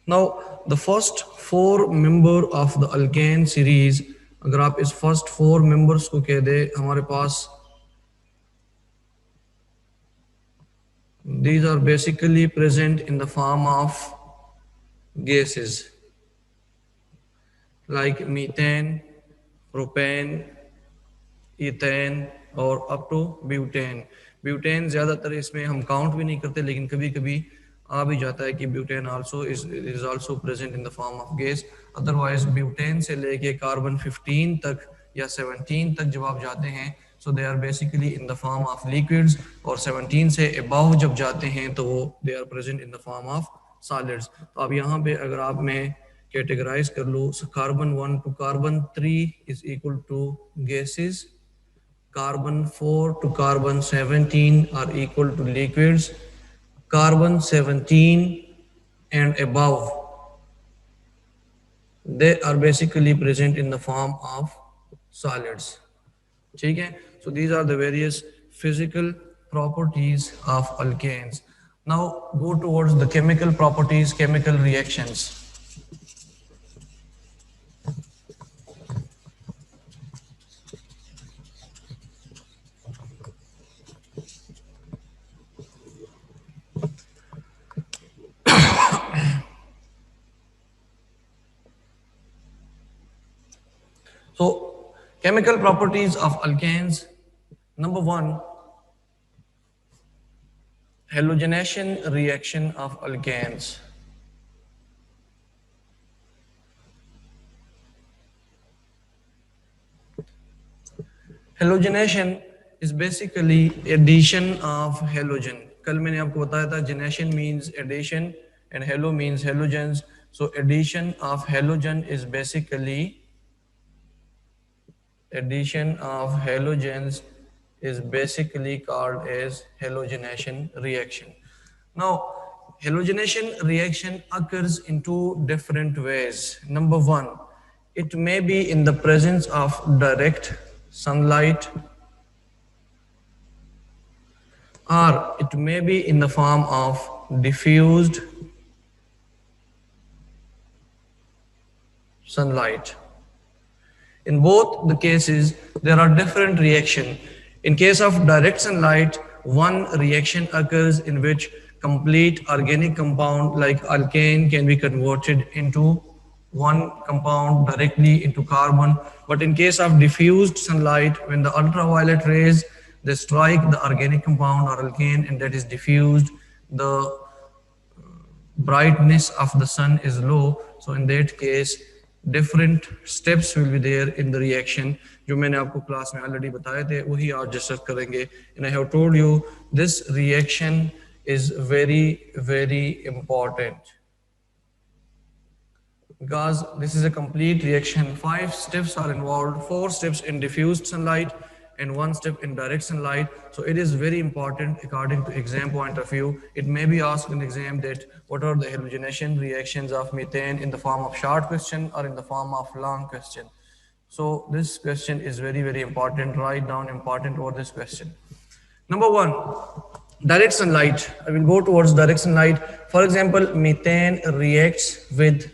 Now, the first four member of the alkane series, अगर आप इस first four members को कह दे हमारे पास, these are basically present in the form of gases like methane, propane, ethane और up to butane. Butane ज़्यादातर इसमें हम काउंट भी नहीं करते, लेकिन कभी कभी आ भी जाता है कि butane also is also present in the form of gas. Otherwise butane से लेके कार्बन 15 तक या 17 तक जब आप जाते हैं, so they are basically in the form of liquids, और 17 से अबव जब जाते हैं तो वो they are present in the form of solids. तो अब यहाँ पे अगर आप मैं कैटेगराइज कर लूँ, carbon 1 to carbon 3 is equal to gases, carbon 4 to carbon 17 are equal to liquids, carbon 17 and above, they are basically present in the form of solids. ठीक है? So these are the various physical properties of alkanes. Now go towards the chemical properties, chemical reactions. So, chemical properties of alkanes. Number one, halogenation reaction of alkanes. Halogenation is basically addition of halogen. कल मैंने आपको बताया था genation means addition and halo means halogens. So addition of halogen is basically called as halogenation reaction. Now, halogenation reaction occurs in two different ways. Number one, it may be in the presence of direct sunlight, or it may be in the form of diffused sunlight. In both the cases, there are different reactions. In case of direct sunlight, one reaction occurs in which complete organic compound like alkane can be converted into one compound directly into carbon. But in case of diffused sunlight, when the ultraviolet rays they strike the organic compound or alkane and that is diffused, the brightness of the sun is low. So in that case, different steps will be there in the reaction. जो मैंने आपको class में already बताए थे वही आज discuss करेंगे. And I have told you this reaction is very important because this is a complete reaction. 5 steps are involved, 4 steps in diffused sunlight and 1 step in direct sunlight. So it is very important according to exam point of view. It may be asked in exam that what are the halogenation reactions of methane in the form of short question or in the form of long question. So this question is very important. Write down important over this question. Number 1, direct sunlight. I will go towards direct sunlight. For example, methane reacts with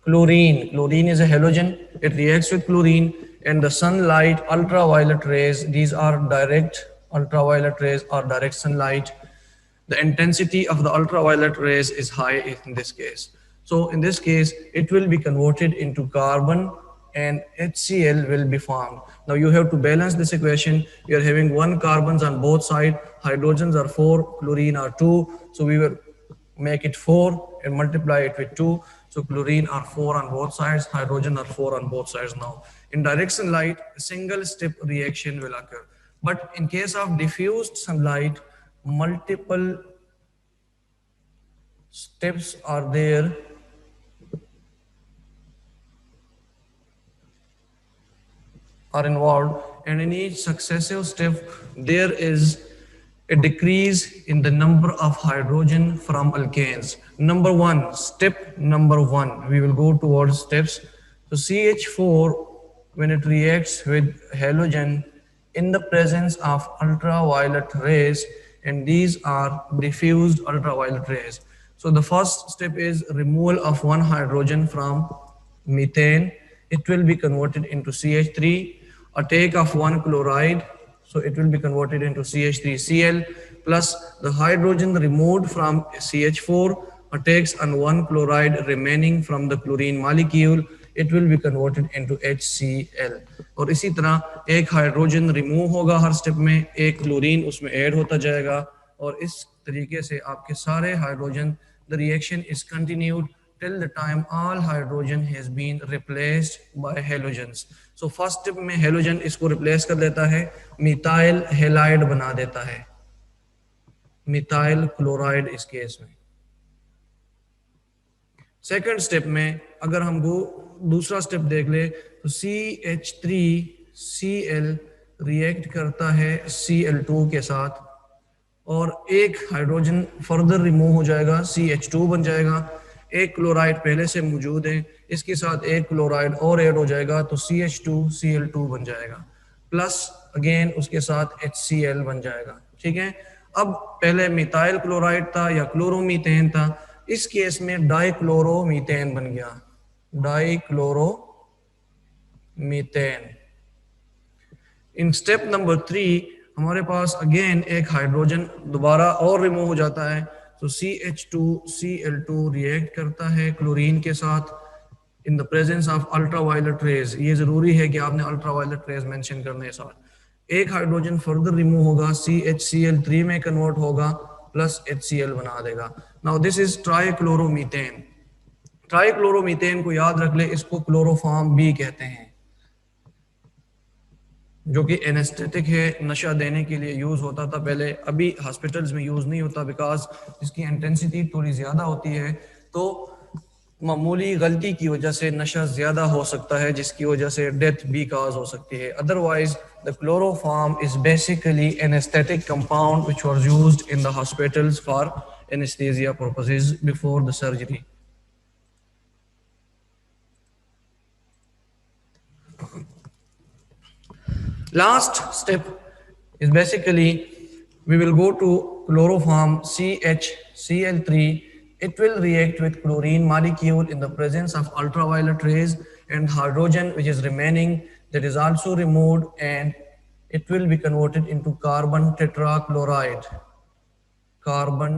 chlorine. Chlorine is a halogen. It reacts with chlorine and the sunlight, ultraviolet rays, these are direct ultraviolet rays or direct sunlight. The intensity of the ultraviolet rays is high in this case. So in this case, it will be converted into carbon and HCl will be formed. Now you have to balance this equation. You are having 1 carbons on both sides, hydrogens are 4, chlorine are 2. So we will make it 4 and multiply it with 2. So chlorine are 4 on both sides, hydrogen are 4 on both sides now. In direct sunlight, a single step reaction will occur. But in case of diffused sunlight, multiple steps are there. Are involved, and in each successive step, there is a decrease in the number of hydrogen from alkanes. Number 1, step number 1, we will go towards steps. So CH4, when it reacts with halogen in the presence of ultraviolet rays, and these are diffused ultraviolet rays. So the first step is removal of one hydrogen from methane. It will be converted into CH3. A take of one chloride, so it will be converted into CH3Cl plus the hydrogen removed from CH4 takes on one chloride remaining from the chlorine molecule, it will be converted into HCl. और इसी तरह एक hydrogen remove होगा हर step में, एक chlorine उसमें add होता जाएगा और इस तरीके से आपके सारे hydrogen the reaction is continued till the time all hydrogen has been replaced by halogens. So first step में halogen इसको replace कर देता है, methyl halide बना देता है, methyl chloride इस केस में. सेकेंड स्टेप में अगर हमको दूसरा स्टेप देख ले तो CH3Cl रिएक्ट करता है Cl2 के साथ और एक हाइड्रोजन फर्दर रिमूव हो जाएगा, CH2 बन जाएगा. एक क्लोराइड पहले से मौजूद है, इसके साथ एक क्लोराइड और ऐड हो जाएगा तो CH2Cl2 बन जाएगा प्लस अगेन उसके साथ HCl बन जाएगा. ठीक है, अब पहले मिथाइल क्लोराइड था या क्लोरोमीथेन था, इस केस में डाइक्लोरोमीथेन बन गया, डाइक्लोरोमीथेन. इन स्टेप नंबर 3 हमारे पास अगेन एक हाइड्रोजन दोबारा और रिमूव हो जाता है तो CH2Cl2 रिएक्ट करता है क्लोरीन के साथ इन the presence of ultraviolet rays. ये जरूरी है कि आपने अल्ट्रावायलेट रेज मेंशन करने के साथ. एक हाइड्रोजन फर्दर रिमूव होगा, CHCl3 में कन्वर्ट होगा प्लस HCl बना देगा. Now this is trichloromethane. Trichloromethane को याद रख ले, इसको क्लोरोफॉर्म बी कहते हैं, जो कि एनेस्थेटिक है, नशा देने के लिए यूज होता था पहले, अभी हॉस्पिटल्स में यूज नहीं होता बिकॉज इसकी इंटेंसिटी थोड़ी ज्यादा होती है, तो मामूली गलती की वजह से नशा ज्यादा हो सकता है जिसकी वजह से डेथ भी काज हो सकती है. Otherwise the chloroform is basically anaesthetic compound which was used in the hospitals for anaesthesia purposes before the surgery. Last step is basically we will go to chloroform CHCl3. It will react with chlorine molecule in the presence of ultraviolet rays and hydrogen which is remaining that is also removed and it will be converted into carbon tetrachloride. Carbon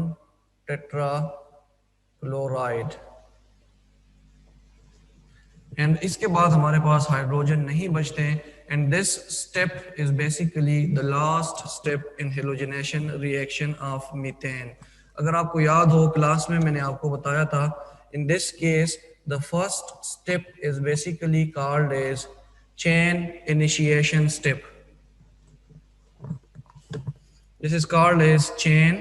tetrachloride. And इसके बाद हमारे पास hydrogen नहीं बचते. And this step is basically the last step in halogenation reaction of methane. अगर आपको याद हो class में मैंने आपको बताया था, in this case the first step is basically called as chain initiation step. This is called as chain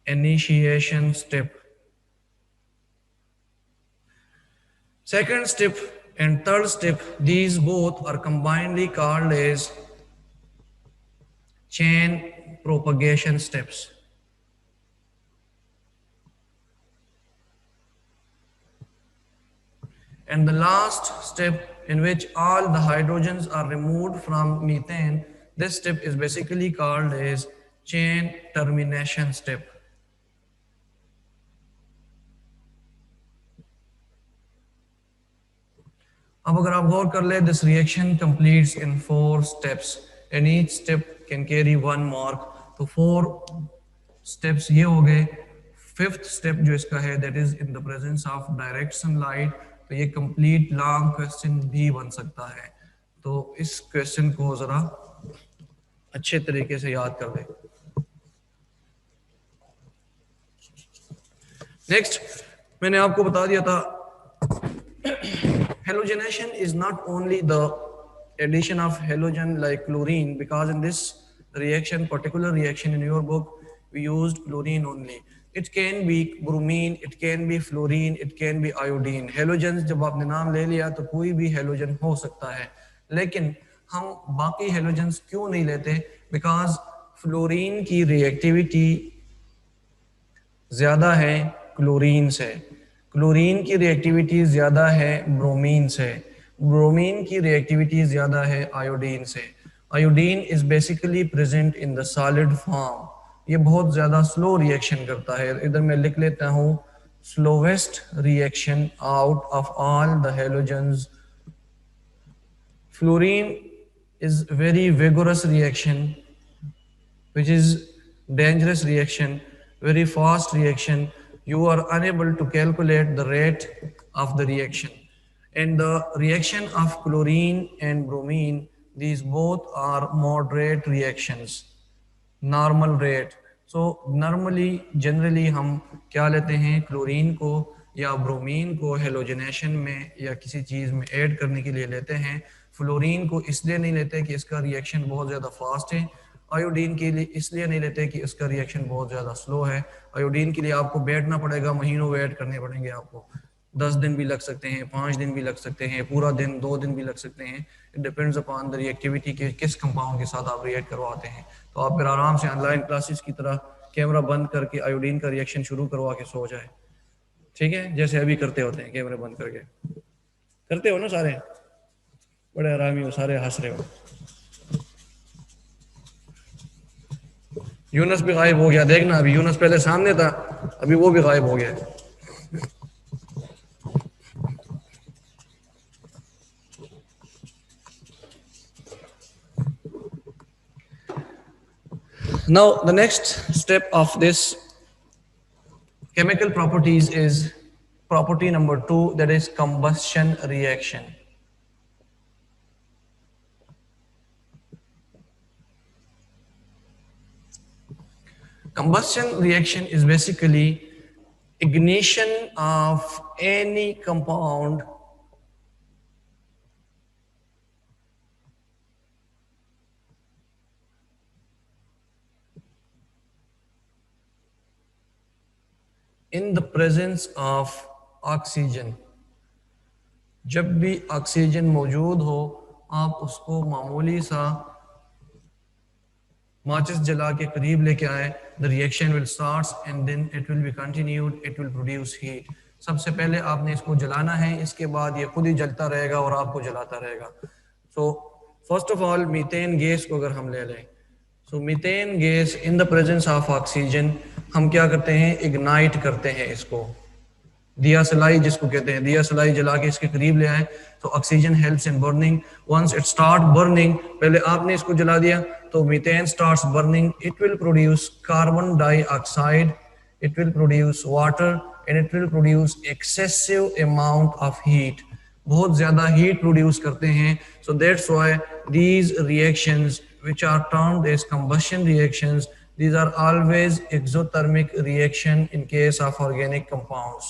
initiation step. Second step and third step, these both are combinedly called as chain propagation steps. And the last step in which all the hydrogens are removed from methane, this step is basically called as chain termination step. अब अगर आप गौर कर ले, this reaction completes in 4 steps and each step can carry 1 mark. तो 4 steps ये हो गए. 5th step जो इसका है that is in the presence of direct sunlight. तो ये complete long question भी बन सकता है, तो इस question को जरा अच्छे तरीके से याद कर ले. Next मैंने आपको बता दिया था halogenation is not only the addition of halogen like chlorine, because in this reaction, particular reaction in your book, we used chlorine only. It can be bromine, it can be fluorine, it can be iodine. Halogens जब आपने नाम ले लिया तो कोई भी halogen हो सकता है, लेकिन हम बाकी halogens क्यों नहीं लेते? Because fluorine की reactivity ज्यादा है क्लोरीन से, क्लोरीन की रिएक्टिविटी ज्यादा है ब्रोमीन से, ब्रोमीन की रिएक्टिविटी ज्यादा है आयोडीन से. Iodine is basically present in the solid form, ये बहुत ज़्यादा स्लो रिएक्शन करता है. इधर मैं लिख लेता हूँ slowest reaction out of all the halogens. Fluorine is very vigorous reaction, which is dangerous reaction, very fast reaction. You are unable to calculate the rate of the reaction. And the reaction of chlorine and bromine, these both are moderate reactions, normal rate. So normally generally हम क्या लेते हैं, chlorine को या bromine को halogenation में या किसी चीज़ में ऐड करने के लिए लेते हैं. फ्लोरीन को इसलिए नहीं लेते कि इसका रिएक्शन बहुत ज़्यादा फास्ट है. आयोडीन के लिए इसलिए नहीं लेते कि इसका रिएक्शन बहुत ज़्यादा स्लो है. आयोडीन के लिए आपको बैठना पड़ेगा, महीनों वेट करने पड़ेंगे आपको. 10 दिन भी लग सकते हैं, 5 दिन भी लग सकते हैं, पूरा दिन 2 दिन भी लग सकते हैं. It depends upon the reactivity के किस कंपाउंड के साथ आप रिएक्ट करवाते हैं. तो आप फिर आराम से ऑनलाइन क्लासेस की तरह कैमरा बंद करके आयोडीन का रिएक्शन शुरू करवा के सो जाए. ठीक है, जैसे अभी करते होते हैं कैमरे बंद करके. करते हो ना सारे? बड़े आरामी हो, सारे हंस रहे हो. यूनस भी गायब हो गया, देखना. अभी यूनस पहले सामने था, अभी वो भी गायब हो गया. Now, the next step of this chemical properties is property number 2, that is combustion reaction. Combustion reaction is basically ignition of any compound in the presence of oxygen. जब भी ऑक्सीजन मौजूद हो, आप उसको मामूली सा माचिस जला के करीब लेके आए. The reaction will starts and then it will be continued, it will produce heat. सबसे पहले आपने इसको जलाना है, इसके बाद ये खुद ही जलता रहेगा और आपको जलाता रहेगा. So first of all methane gas को अगर हम ले लें, so methane gas in the presence of oxygen हम क्या करते हैं, इग्नाइट करते हैं इसको. दिया सलाई जिसको कहते हैं, दिया सलाई जला के इसके करीब ले आए तो oxygen helps in burning. Once it start burning, पहले आपने इसको जला दिया तो methane starts burning. It will produce carbon dioxide, it will produce water and it will produce excessive amount of heat. बहुत ज्यादा हीट प्रोड्यूस करते हैं. So that's why these reactions which are termed as combustion reactions, these are always exothermic reaction in case of organic compounds.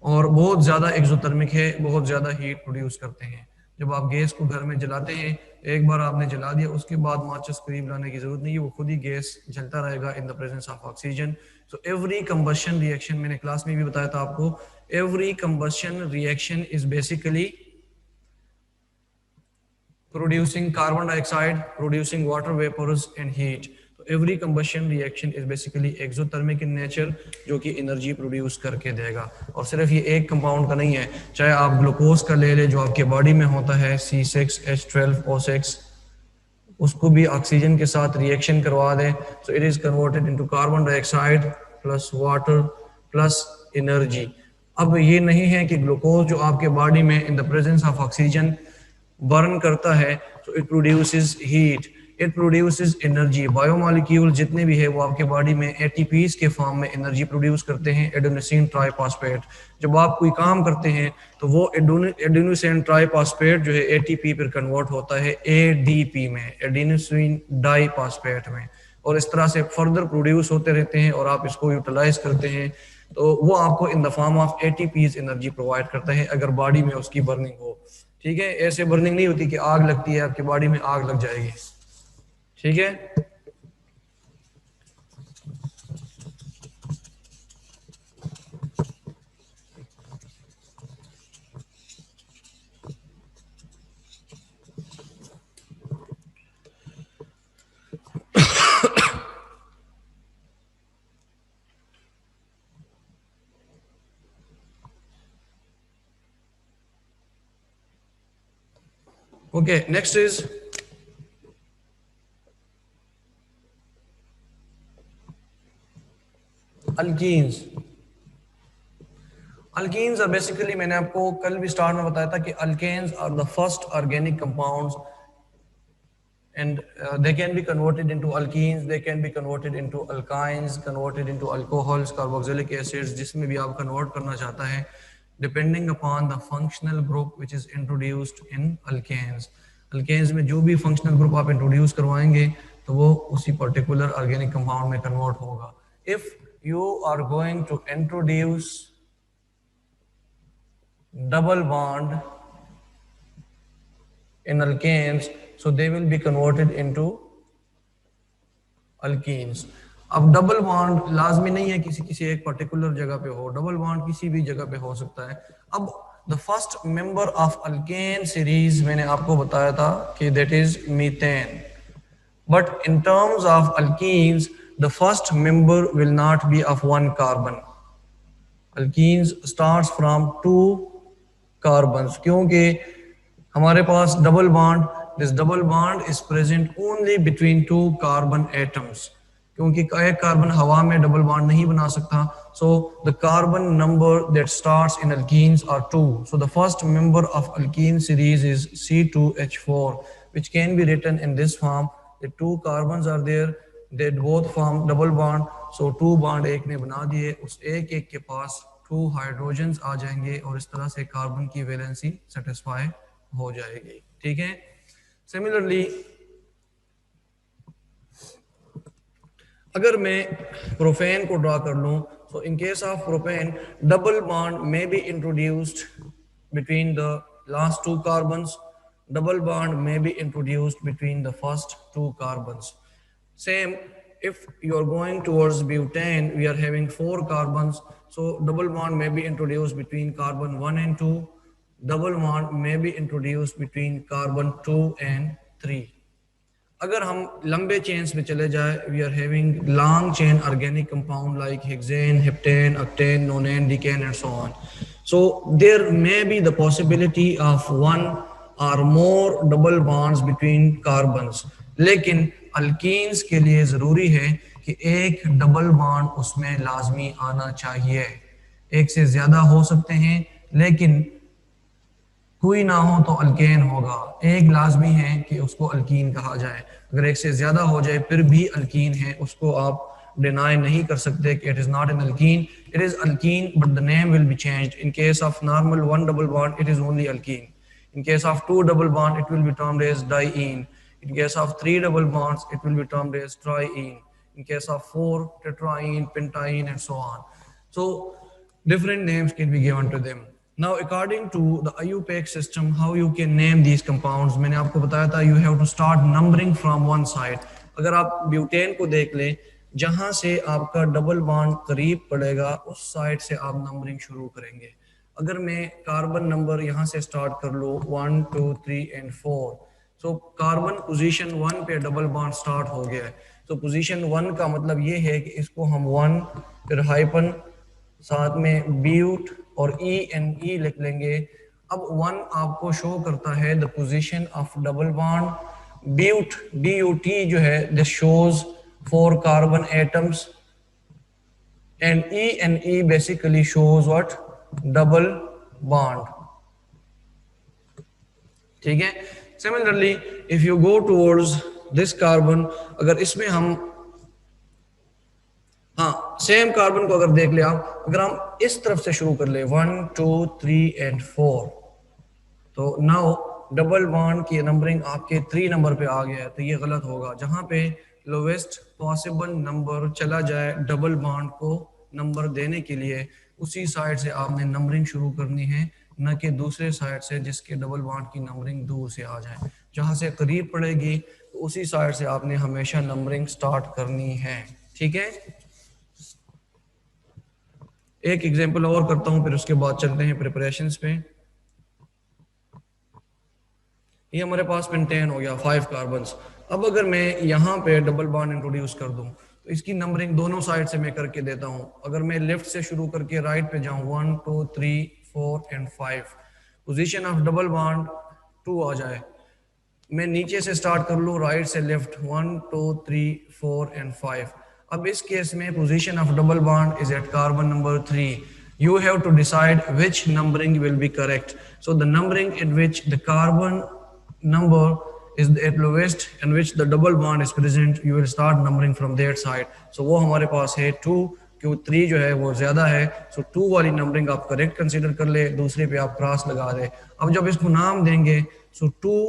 और बहुत ज़्यादा exothermic है, बहुत ज़्यादा हीट प्रोड्यूस करते हैं. जब आप गैस को घर में जलाते हैं, एक बार आपने जला दिया, उसके बाद माचिस करीब लाने की जरूरत नहीं है, वो खुद ही गैस जलता रहेगा इन the presence of oxygen. So every combustion reaction, मैंने क्लास में भी बताया था आपको, every combustion reaction is basically producing carbon dioxide, producing water vapors and heat. So every combustion reaction is basically exothermic in nature, जो कि energy produce करके देगा. और सिर्फ ये एक कंपाउंड का नहीं है, चाहे आप ग्लूकोज का ले ले जो आपके बॉडी में होता है C6H12O6, उसको भी ऑक्सीजन के साथ रिएक्शन करवा दें, so it is converted into carbon dioxide plus water plus energy. अब ये नहीं है कि ग्लूकोज जो आपके बॉडी में इन the presence of oxygen burn करता है, so it produces heat, it produces energy. Biomolecule जितने भी है वो आपके बॉडी में ATPs के फॉर्म में एनर्जी प्रोड्यूस करते हैं, एडेनोसिन ट्राइफॉस्फेट. जब आप कोई काम करते हैं तो वो एडेनोसिन ट्राइफॉस्फेट जो है ATP पर कन्वर्ट होता है ADP में, एडेनोसिन डाइफॉस्फेट में, और इस तरह से फर्दर प्रोड्यूस होते रहते हैं और आप इसको यूटिलाइज करते हैं. तो वो आपको इन the form of ATPs energy provide करता है अगर बॉडी में उसकी बर्निंग हो. ठीक है, ऐसे बर्निंग नहीं होती कि आग लगती है आपकी बॉडी में आग लग जाएगी. ठीक है, okay, next is alkenes. Alkenes are basically, मैंने आपको कल भी स्टार्ट में बताया था कि alkanes are the first organic compounds and they can be converted into alkenes, they can be converted into alkynes, converted into alcohols, carboxylic acids, जिसमें भी आप convert करना चाहता है, depending upon the functional group which is introduced in alkanes. alkanes में जो भी functional group आप introduce करवाएंगे तो वो उसी particular organic compound में convert होगा. If you are going to introduce double bond in alkanes, so they will be converted into alkenes. अब डबल बॉन्ड लाजमी नहीं है किसी किसी एक पर्टिकुलर जगह पे हो, डबल बॉन्ड किसी भी जगह पे हो सकता है. अब the first member of alkane series मैंने आपको बताया था कि that is methane, but in terms of alkenes the first member will not be of one carbon. Alkenes starts from two carbons, क्योंकि हमारे पास double bond, this double bond is present only between two carbon atoms, क्योंकि एक carbon हवा में double bond नहीं बना सकता. So the carbon number that starts in alkenes are 2. So the first member of alkene series is C2H4 which can be written in this form. The two carbons are there, they both form double bond, so 2 bond एक ने बना दिए, उस एक एक के पास 2 hydrogens आ जाएंगे और इस तरह से कार्बन की वैलेंसी सेटिस्फाई हो जाएगी. ठीक है. सिमिलरली अगर मैं प्रोपेन को ड्रा कर लूं, so in case of propane, double bond may be introduced between the last 2 carbons, double bond may be introduced between the first 2 carbons. Same if you are going towards butane, we are having 4 carbons, so double bond may be introduced between carbon 1 and 2, double bond may be introduced between carbon 2 and 3. अगर हम लंबे chains में चले जाए, we are having long chain organic compound like hexane, heptane, octane, nonane, decane and so on. So there may be the possibility of one और more double bonds between carbons, लेकिन alkenes के लिए जरूरी है कि एक डबल बॉन्ड उसमें लाजमी आना चाहिए. एक से ज्यादा हो सकते हैं लेकिन कोई ना हो तो अल्केन होगा. एक लाजमी है कि उसको अल्कीन कहा जाए. अगर एक से ज्यादा हो जाए फिर भी अल्कीन है, उसको आप डिनाई नहीं कर सकते कि it is not an alkene. It is alkene but the name will be changed. In case of normal 1 double bond it is only alkene. In case of 2 double bond it will be termed as diene. In case of 3 double bonds, it will be termed as triene. In case of 4, tetraene, pentaene, and so on. So, different names can be given to them. Now, according to the IUPAC system, how you can name these compounds? मैंने आपको बताया था, you have to start numbering from one side. अगर आप butane को देख लें, जहां से आपका डबल बॉन्ड करीब पड़ेगा, उस साइड से आप नंबरिंग शुरू करेंगे. अगर मैं कार्बन नंबर यहाँ से स्टार्ट कर लूँ 1, 2, 3 and 4, सो कार्बन पोजीशन 1 पे डबल बॉन्ड स्टार्ट हो गया है. तो पोजीशन 1 का मतलब ये है कि इसको हम 1 फिर हाइपन साथ में ब्यूट और ई एन ई लिख लेंगे. अब 1 आपको शो करता है the position of double bond. But BUT जो है this shows 4 carbon atoms and E N E basically shows what, double bond. ठीक है. Similarly, if you go towards this carbon, अगर इसमें हम सेम कार्बन को अगर देख ले आप, अगर हम इस तरफ से शुरू कर ले 1, 2, 3 and 4, तो नाउ डबल बॉन्ड की नंबरिंग आपके 3 नंबर पे आ गया है, तो ये गलत होगा. जहां पे लोवेस्ट पॉसिबल नंबर चला जाए डबल बॉन्ड को नंबर देने के लिए, उसी साइड से आपने नंबरिंग शुरू करनी है, न कि दूसरे साइड से जिसके डबल बॉन्ड की नंबरिंग दूर से आ जाए. जहां से करीब पड़ेगी तो उसी साइड से आपने हमेशा नंबरिंग स्टार्ट करनी है. ठीक है. एक एग्जांपल और करता हूं, फिर उसके बाद चलते हैं प्रिपरेशंस पे. ये हमारे पास पेंटेन हो गया 5 कार्बन्स. अब अगर मैं यहाँ पे डबल बॉन्ड इंट्रोड्यूस कर दूं तो इसकी नंबरिंग दोनों साइड से मैं करके देता हूं. अगर मैं लेफ्ट से शुरू करके राइट पे जाऊं 1, 2, 3, 4 and 5, position of double bond 2 आ जाए. मैं नीचे से स्टार्ट कर लूं राइट से लेफ्ट 1, 2, 3, 4 and 5. अब इस केस में position of double bond is at carbon number 3. You have to decide which numbering will be correct. So the numbering in which the carbon number is at lowest and which the double bond is present, you will start numbering from that side. So वो हमारे पास है 2, क्यों 3 जो है वो ज्यादा है. So 2 वाली नंबरिंग आप करेक्ट कंसीडर कर ले, दूसरे पे आप क्रॉस लगा दे. अब जब इसको नाम देंगे so 2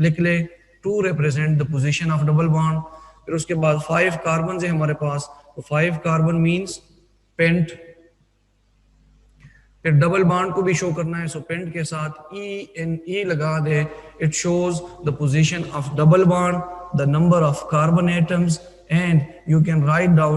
लिख ले, 2 represent the position of double bond. फिर उसके बाद 5 कार्बन है हमारे पास, तो 5 कार्बन मींस पेंट. फिर डबल बॉन्ड को भी शो करना है, सो पेंट के साथ E लगा दे. It shows the position of double bond, the number of carbon atoms, and you can write down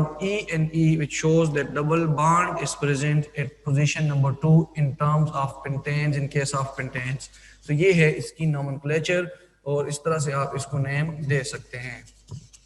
E which shows that double bond is present at position number 2 in terms of pentanes in case of pentanes. So ये है इसकी nomenclature और इस तरह से आप इसको name दे सकते हैं.